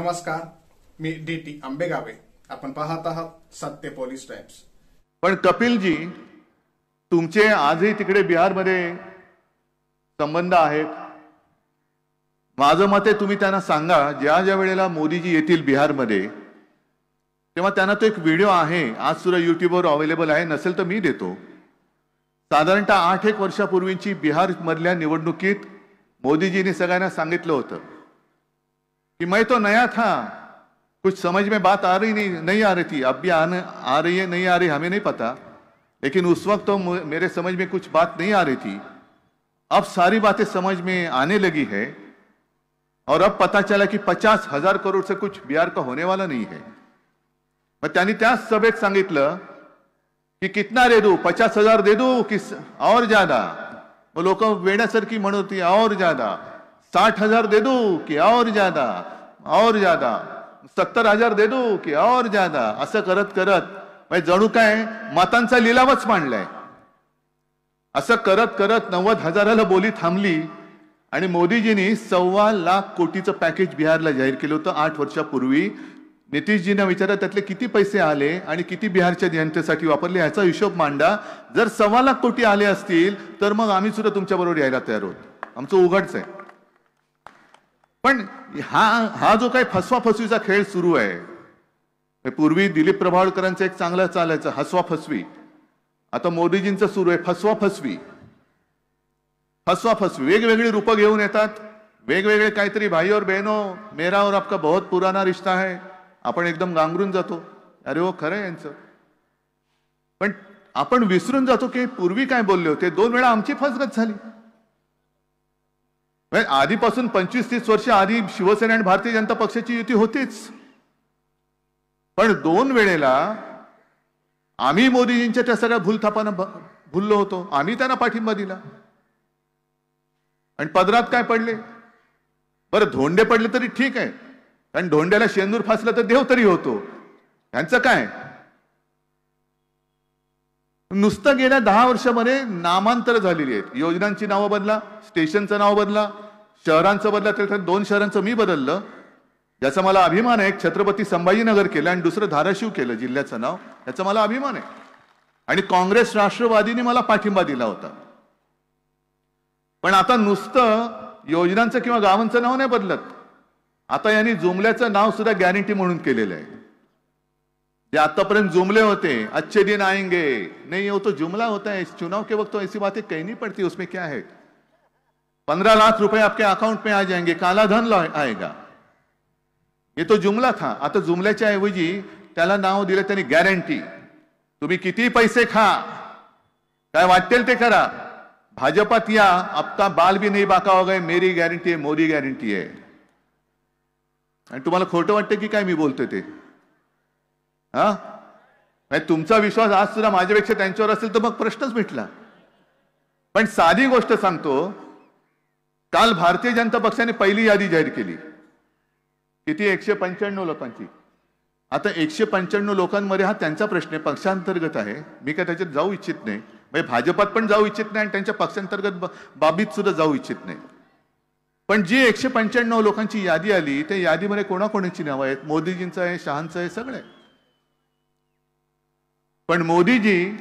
नमस्कार, मी DT आंबेगावे. आपण पाहत आहात सत्य पोलीस टाइम्स. पण कपिलजी, तुमचे आजही तिकडे बिहारमध्ये संबंध आहेत. माझं मत आहे, तुम्ही त्यांना सांगा ज्या ज्या वेळेला मोदीजी येतील बिहारमध्ये तेव्हा त्यांना तो एक व्हिडिओ आहे, आज सुद्धा युट्यूबवर अवेलेबल आहे, नसेल तर मी देतो. साधारणतः 8-1 वर्षापूर्वीची बिहार मधल्या निवडणुकीत मोदीजींनी सगळ्यांना सांगितलं होतं कि मैं तो नया था, कुछ समझ में बात आ रही नहीं आ रही थी, अब भी आ रही है नहीं आ रही हमें नहीं पता, लेकिन उस वक्त तो मेरे समझ में कुछ बात नहीं आ रही थी. अब सारी बातें समझ में आने लगी है और अब पता चला कि 50,000 करोड़ से कुछ बिहार का होने वाला नहीं है. मग त्यांनी त्याच सभेत सांगितलं कि कितना दे दूं, 50,000 दे दूं कि और ज्यादा. वो लोक वेड्यासारखी म्हणत होती और ज्यादा, 60,000 दे दूं कि और ज्यादा, और ज्यादा, 70,000 दे दूं कि और ज्यादा. असं करत करत जणू काय मतांचा लिलावच मांडलाय. असं करत करत 90,000ला बोली थांबली आणि मोदीजींनी 1.25 लाख कोटीचं पॅकेज बिहारला जाहीर केलं होतं 8 वर्षापूर्वी. नितीशजींना विचारा त्यातले किती पैसे आले आणि किती बिहारच्या जनतेसाठी वापरले याचा हिशोब मांडा. जर 1.25 लाख कोटी आले असतील तर मग आम्ही सुद्धा तुमच्या बरोबर यायला तयार आहोत. आमचं उघडच आहे. पण हा जो काही फसवाफसवीचा खेळ सुरू आहे, पूर्वी दिलीप प्रभावळकरांचं एक चांगलं चालायचं हसवा फसवी, आता मोदीजींचं सुरू आहे फसवाफसवी. फसवाफसवी वेगवेगळी रूपं घेऊन येतात, वेगवेगळे काहीतरी भाई और बहनों मेरा और आपका बहुत पुराना रिश्ता है, आपण एकदम गांगरून जातो. अरे हो खरं आहे यांचं. पण आपण विसरून जातो की पूर्वी काय बोलले होते. 2 वेळा आमची फसगत झाली. आधीपासून 25-30 वर्ष आधी शिवसेना आणि भारतीय जनता पक्षाची युती होतीच, पण 2 वेळेला आम्ही मोदीजींच्या त्या सगळ्या भूलथापांना भुललो होतो. आम्ही त्यांना पाठिंबा दिला आणि पदरात काय पडले. बरं धोंडे पडले तरी ठीक आहे, कारण धोंड्याला शेंदूर फासला तर देव तरी होतो. यांचं काय नुसतं गेल्या 10 वर्षामध्ये नामांतर झालेली आहेत. योजनांची नावं बदला, स्टेशनचं नाव बदला, शहरांचं बदला. तर 2 शहरांचं मी बदललं, ज्याचा मला अभिमान आहे. छत्रपती संभाजीनगर केलं आणि दुसरं धाराशिव केलं जिल्ह्याचं नाव, याचा मला अभिमान आहे. आणि काँग्रेस राष्ट्रवादीने मला पाठिंबा दिला होता. पण आता नुसतं योजनांचं किंवा गावांचं नाव नाही बदलत. आता यांनी जुमल्याचं नाव सुद्धा गॅरंटी म्हणून केलेलं आहे. जे आतापर्यंत जुमले होते, अच्छे दिन आएंगे, नहीं वो तो जुमला होता है. इस चुनाव के वक्त तो ऐसी बातें कहनी पड़ती, उसमें क्या है. 15 लाख रुपए आपके अकाउंट में आ जाएंगे, काला धन आएगा, ये तो जुमला था. आता जुमल्याच्या ऐवजी त्याला नाव दिलं त्यांनी गॅरंटी. तुम्ही किती पैसे खा, काय वाटेल ते करा, भाजपात या, आपका बाल भी नहीं बाका होगा, मेरी गॅरंटी आहे, मोदी गॅरंटी आहे. आणि तुम्हाला खोटं वाटतं की काय मी बोलतोय ते. तुमचा विश्वास आज सुद्धा माझ्यापेक्षा त्यांच्यावर असेल तर मग प्रश्नच मिटला. पण साधी गोष्ट सांगतो, काल भारतीय जनता पक्षाने पहिली यादी जाहीर केली. किती 195 लोकांची. आता 195 लोकांमध्ये हा त्यांचा प्रश्न आहे, पक्षांतर्गत आहे. मी काय त्याच्यात जाऊ इच्छित नाही. म्हणजे भाजपात पण जाऊ इच्छित नाही आणि त्यांच्या पक्षांतर्गत बाबीत सुद्धा जाऊ इच्छित नाही. पण जी 195 लोकांची यादी आली त्या यादीमध्ये कोणाकोणाची नावं आहेत, मोदीजींचं आहे, शहांचं आहे, सगळे. पण मोदीजी,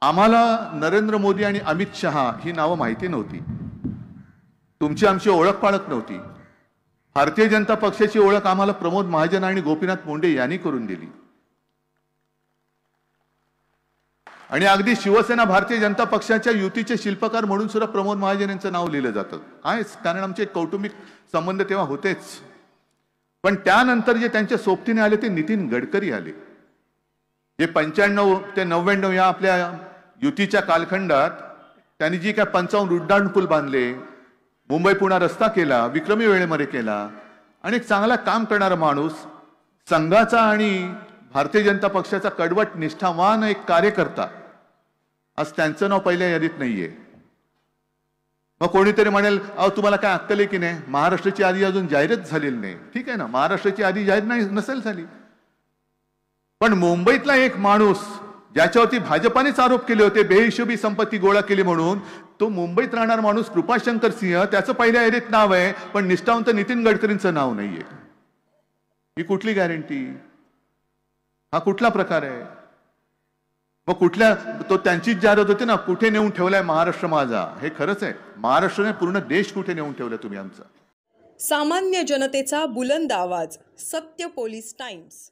आम्हाला नरेंद्र मोदी आणि अमित शहा ही नावं माहिती नव्हती. तुमची आमची ओळख पाळख नव्हती. भारतीय जनता पक्षाची ओळख आम्हाला प्रमोद महाजन आणि गोपीनाथ मुंडे यांनी करून दिली. आणि अगदी शिवसेना भारतीय जनता पक्षाच्या युतीचे शिल्पकार म्हणून सुद्धा प्रमोद महाजन यांचं नाव लिहिलं जातं आहेच, कारण आमचे कौटुंबिक संबंध तेव्हा होतेच. पण त्यानंतर जे त्यांच्या सोबतीने आले ते नितीन गडकरी आले. जे 95 ते 99 या आपल्या युतीच्या कालखंडात त्यांनी जी काय 55 उड्डाण पूल बांधले, मुंबई पुणे रस्ता केला, विक्रमी वेळेमध्ये केला, आणि एक चांगला काम करणारा माणूस, संघाचा आणि भारतीय जनता पक्षाचा कडवट निष्ठावान एक कार्यकर्ता, आज त्यांचं नाव पहिल्या यादीत नाहीये. मग कोणीतरी म्हणेल अहो तुम्हाला काय अक्कल आहे की नाही, महाराष्ट्राची यादी अजून जाहीरच झालेली नाही. ठीक आहे ना, महाराष्ट्राची यादी जाहीर नसेल झाली, पण मुंबईतला एक माणूस ज्याच्यावरती भाजपानेच आरोप केले होते बेहिशोबी संपत्ती गोळा केली म्हणून, तो मुंबईत राहणार माणूस कृपाशंकर सिंह, त्याचं पहिल्या यादीत नाव आहे, पण निष्ठावंत नितीन गडकरींचं नाव नाहीये. ही कुठली गॅरंटी? हा कुठला प्रकार आहे? मग कुठल्या तो त्यांचीच जाहिरात होती ना, कुठे नेऊन ठेवलाय महाराष्ट्र माझा? हे खरंच आहे, महाराष्ट्राने पूर्ण देश कुठे नेऊन ठेवलाय तुम्ही आमचा? सामान्य जनतेचा बुलंद आवाज, सत्य पोलीस टाइम्स.